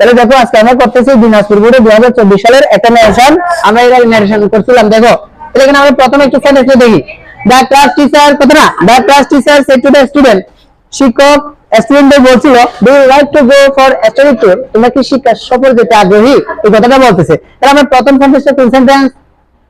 তাহলে দেখো আজকে আমরা করতেছি দিনাজপুর বোর্ডে 2024 সালের একটা নারেশন। আমরা এটা নারেশন করছিলাম। দেখো এখানে আমরা প্রথমে একটু সেন্টেন্সটা দেখি। দা ক্লাস টিচার কত না, the class teacher said to the student, শিক্ষক স্টুডেন্টদের বলছিল do you like to go for study tour, তোমরা কি শিক্ষা সফর যেতে আগ্রহী, এই কথাটা বলতেছে। তাহলে আমরা প্রথম সেন্টেন্সটা কোন সেন্টেন্স,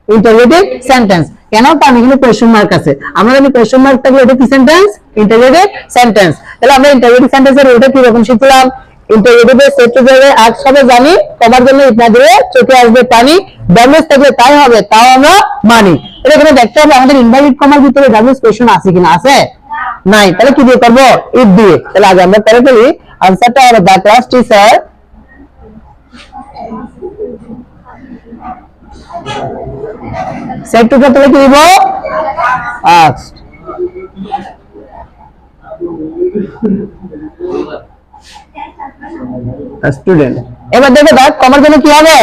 ইন্টারোগেটিভ সেন্টেন্স। কেন, কারণ এখানে কোয়েশ্চন মার্ক আছে। আমরা যদি কোয়েশ্চন মার্ক থাকলে এটা কি সেন্টেন্স, ইন্টারোগেটিভ সেন্টেন্স। তাহলে আমরা ইন্টারোগেটিভ সেন্টেন্সের ওটা কি রকম শিখলাম, ইন্টারোগেটিভে সেট টু যাবে আজ সবে জানি, কমার জন্য ইতনা দিলে চোখে আসবে পানি, ডাবলস থাকলে তাই হবে তাও আমরা মানি। তাহলে এখানে দেখতে হবে আমাদের ইনভার্টেড কমার ভিতরে ডাবলস কোয়েশ্চন আছে কিনা, আছে নাই, তাহলে কি দিয়ে করব, ইফ দিয়ে। তাহলে আগে আমরা করে ফেলি, আনসারটা হবে the class teacher said to করতে কি দিব, আস্কড স্টুডেন্ট। এবার দেখো দাও কমার জন্য কি হবে,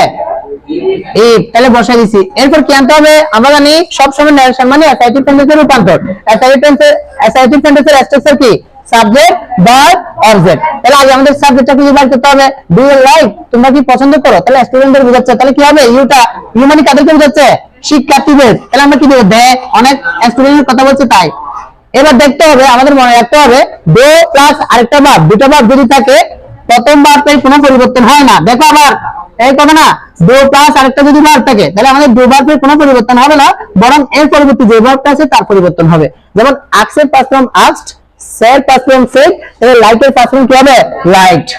ইফ, তাহলে বসাই দিছি। এরপর কি আনতে হবে, আমরা জানি সব সময় নারেশন মানে অ্যাসার্টিভ সেন্টেন্সের রূপান্তর। অ্যাসার্টিভ সেন্টেন্সের স্ট্রাকচার কি, সাবজেক্ট ভার্ব অবজেক্ট। তাহলে আগে আমাদের সাবজেক্টটা খুঁজে বের করতে হবে। ডু ইউ লাইক, তোমরা কি পছন্দ করো, তাহলে স্টুডেন্টদের বোঝাচ্ছে। তাহলে কি হবে, ইউটা, ইউ মানে কাদেরকে বোঝাচ্ছে, শিক্ষার্থীদের। তাহলে আমরা কি দেব, দে, অনেক স্টুডেন্টের কথা বলছে তাই। এবার দেখতে হবে, আমাদের মনে রাখতে হবে ডো প্লাস আরেকটা ভার্ব, দুটো ভার্ব যদি থাকে প্রথম ভার্বের কোনো পরিবর্তন হয় না। দেখো আবার এই কথা না, ডো প্লাস আরেকটা যদি ভার্ব থাকে তাহলে আমাদের ডো ভার্বের কোনো পরিবর্তন হবে না, বরং এর পরবর্তী যে ভার্বটা আছে তার পরিবর্তন হবে। যেমন আস্কের past form asked, said past form said, তাহলে লাইকের পাস্ট ফর্ম কি হবে, লাইকড।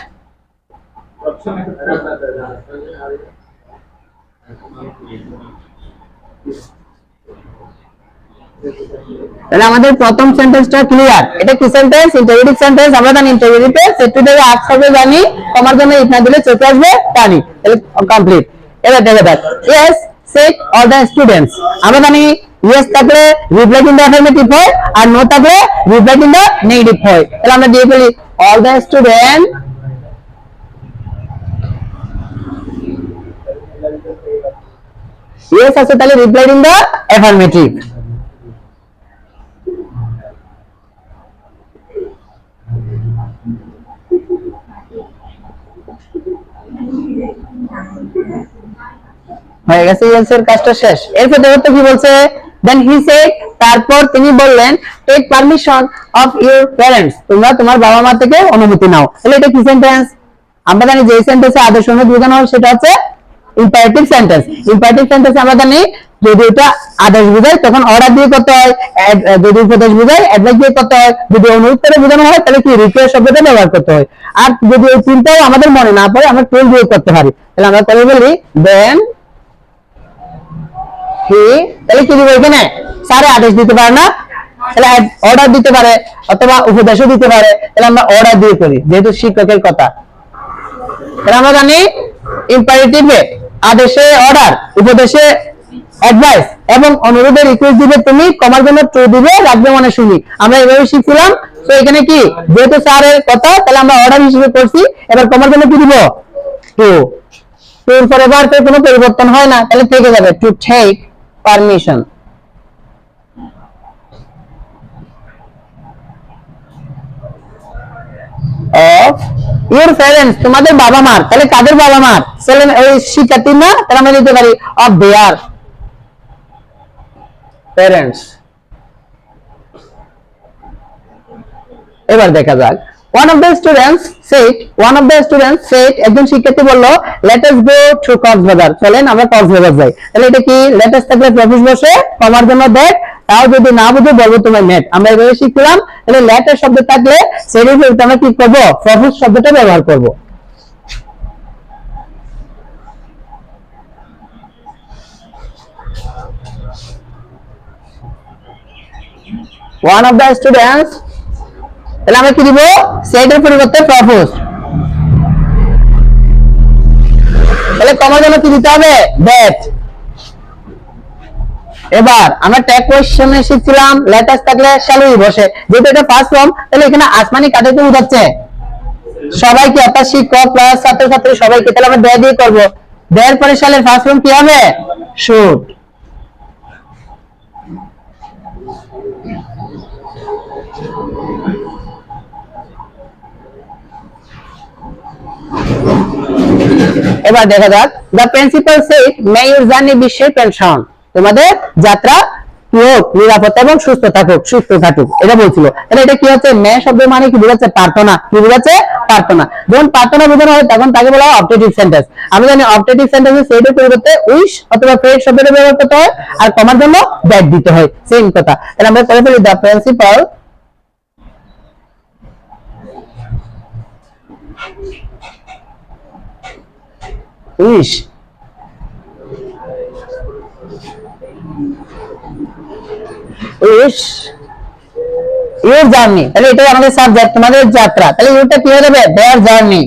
তাহলে আমাদের প্রথম সেন্টেন্সটা ক্লিয়ার। এটা কি সেন্টেন্স, ইন্টারোগেটিভ সেন্টেন্স। আমরা জানি ইন্টারোগেটিভে সেট টু দিয়ে আজ হবে জানি, কমার জন্য ইফ না দিলে চোখে আসবে পানি, তাহলে কমপ্লিট। এবার দেখো দেখ, yes set all the students. আমরা জানি ইয়েস থাকলে রিপ্লাই ইন দ্য অ্যাফার্মেটিভ হয়, আর নো থাকলে রিপ্লাই ইন দ্য নেগেটিভ হয়। তাহলে আমরা দিয়ে ফেলি অল দ্য স্টুডেন্ট ইয়েস আছে, তাহলে রিপ্লাই ইন দ্য অ্যাফার্মেটিভ। হয়ে গেছে, ইয়েস এর কাজটা শেষ। এরপর দেখো তো কি বলছে, দেন হি সেড, তারপর তিনি বললেন take permission of your parents, তোমরা তোমার বাবা মা থেকে অনুমতি নাও। তাহলে এটা কি সেন্টেন্স, আমরা জানি যে সেন্টেন্সে আদেশ অনুরোধ বোঝানো হয় সেটা হচ্ছে ইম্পারেটিভ সেন্টেন্স। ইম্পারেটিভ সেন্টেন্স আমরা জানি যদি এটা আদেশ বোঝায় তখন অর্ডার দিয়ে করতে হয়, যদি উপদেশ বোঝায় অ্যাডভাইস দিয়ে করতে হয়, যদি অনুরোধ করে বোঝানো হয় তাহলে কি রিকোয়েস্ট শব্দটা ব্যবহার করতে হয়। আর যদি এই তিনটাও আমাদের মনে না পড়ে আমরা টুল দিয়ে করতে পারি। তাহলে আমরা করে বলি দেন হি, তাহলে কি দিব এখানে, স্যার আদেশ দিতে পারে না, তাহলে অর্ডার দিতে পারে অথবা উপদেশও দিতে পারে। তাহলে আমরা অর্ডার দিয়ে করি যেহেতু শিক্ষকের কথা। তাহলে আমরা জানি ইম্পারেটিভে আদেশে অর্ডার, উপদেশে অ্যাডভাইস এবং অনুরোধে রিকোয়েস্ট দিবে তুমি, কমার জন্য টু দিবে, রাখবে মানে শুনি। আমরা এভাবে শিখছিলাম। তো এখানে কি যেহেতু স্যারের কথা তাহলে আমরা অর্ডার হিসেবে করছি। এবার কমার জন্য কি দিব, টু। টুর পরে ভার্বের কোনো পরিবর্তন হয় না, তাহলে থেকে যাবে to take permission of your parents, তোমাদের বাবা মার। তাহলে কাদের বাবা মার, ছেলে ওই শিক্ষার্থী না, তাহলে আমরা দিতে পারি অফ দেয়ার প্যারেন্টস। এবার দেখা যাক, one of the students said, একজন শিক্ষার্থী বলল let us go to Cox's Bazar, চলেন আমরা কক্সবাজার যাই। তাহলে এটা কি, let us থাকলে প্রফেস বসে, কমার জন্য দ্যাট, তাও যদি না বুঝে বলবো তোমার নেট। আমরা এভাবে শিখলাম। তাহলে let এর শব্দ থাকলে সেটার বিপরীতে আমরা কি করব, প্রফেস শব্দটা ব্যবহার করব। one of the students, তাহলে আমরা কি দিব, সেটের পরিবর্তে প্রপোজ। তাহলে কমার জন্য কি দিতে হবে, দ্যাট। এবার আমরা ট্যাগ কোয়েশ্চনে শিখছিলাম লেটাস থাকলে শ্যালই বসে, যেহেতু এটা ফার্স্ট ফর্ম তাহলে এখানে আসমানি কাদেরকে বোঝাচ্ছে, সবাইকে, অর্থাৎ শিক্ষক প্লাস ছাত্রছাত্রী সবাইকে। তাহলে আমরা দে দিয়ে করব, দেয়ের পরে শ্যালের ফার্স্ট ফর্ম কি হবে, শুড। এবার দেখা যাক, the principal said may your journey be safe and sound, তোমাদের যাত্রা কি হোক, নিরাপদ এবং সুস্থ থাকুক, সুস্থ থাকুক, এটা বলছিল। তাহলে এটা কি হচ্ছে, মে শব্দের মানে কি বোঝাচ্ছে, প্রার্থনা। কি বোঝাচ্ছে, প্রার্থনা। যখন প্রার্থনা বোঝানো হয় তখন তাকে বলা হয় অবজেক্টিভ সেন্টেন্স। আমি জানি অবজেক্টিভ সেন্টেন্সে সেইটার পরিবর্তে উইশ অথবা প্রে শব্দটা ব্যবহার করতে হয়, আর কমার জন্য দ্যাট দিতে হয়, সেম কথা। তাহলে আমরা করে ফেলি, the principal wish your journey, তাহলে এটাই আমাদের সাবজেক্ট, তোমাদের যাত্রা। তাহলে ইউরটা কি হয়ে যাবে, দেয়ার জার্নি।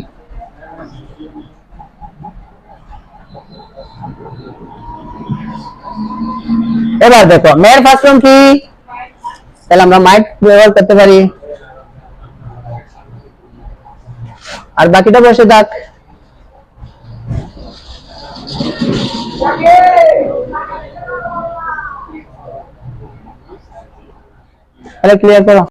এবার দেখো মেয়ের ফার্স্ট ফর্ম কি, তাহলে আমরা মাইট ব্যবহার করতে পারি, আর বাকিটা বসে থাক। তাহলে ক্লিয়ার করো।